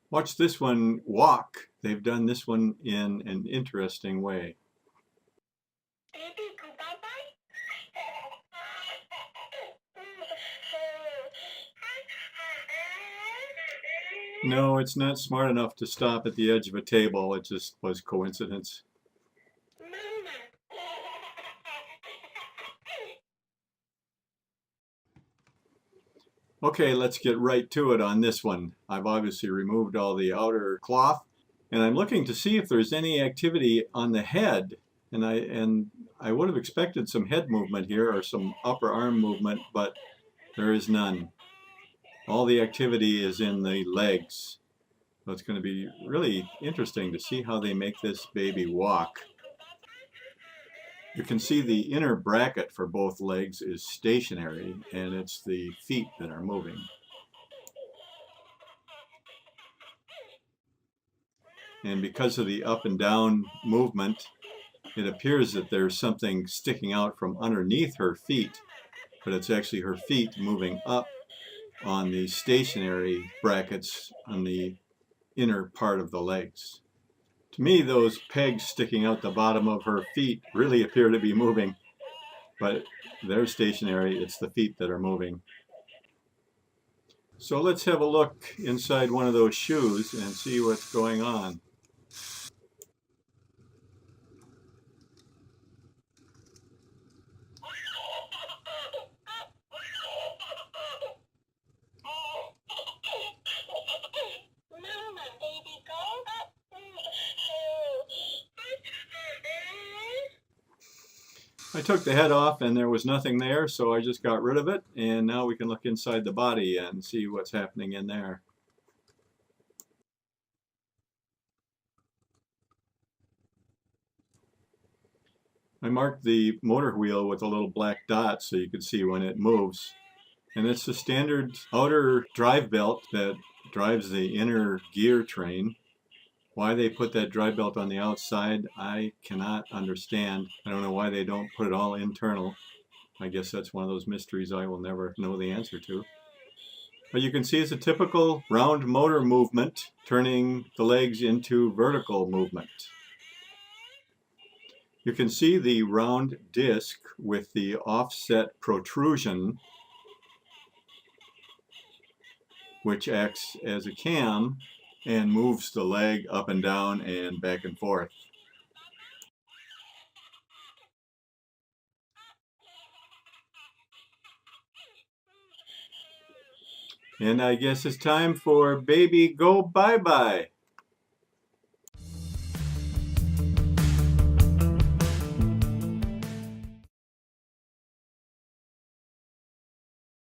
Watch this one walk. They've done this one in an interesting way. No, it's not smart enough to stop at the edge of a table. It just was coincidence. Okay, let's get right to it on this one. I've obviously removed all the outer cloth, and I'm looking to see if there's any activity on the head. And I would have expected some head movement here or some upper arm movement, but there is none. All the activity is in the legs. So it's going to be really interesting to see how they make this baby walk. You can see the inner bracket for both legs is stationary, and it's the feet that are moving. And because of the up and down movement, it appears that there's something sticking out from underneath her feet, but it's actually her feet moving up on the stationary brackets on the inner part of the legs. To me, those pegs sticking out the bottom of her feet really appear to be moving, but they're stationary. It's the feet that are moving. So let's have a look inside one of those shoes and see what's going on. I took the head off and there was nothing there, so I just got rid of it, and now we can look inside the body and see what's happening in there. I marked the motor wheel with a little black dot so you could see when it moves. And it's the standard outer drive belt that drives the inner gear train. Why they put that drive belt on the outside, I cannot understand. I don't know why they don't put it all internal. I guess that's one of those mysteries I will never know the answer to. But you can see it's a typical round motor movement, turning the legs into vertical movement. You can see the round disc with the offset protrusion, which acts as a cam and moves the leg up and down and back and forth. And I guess it's time for baby go bye-bye.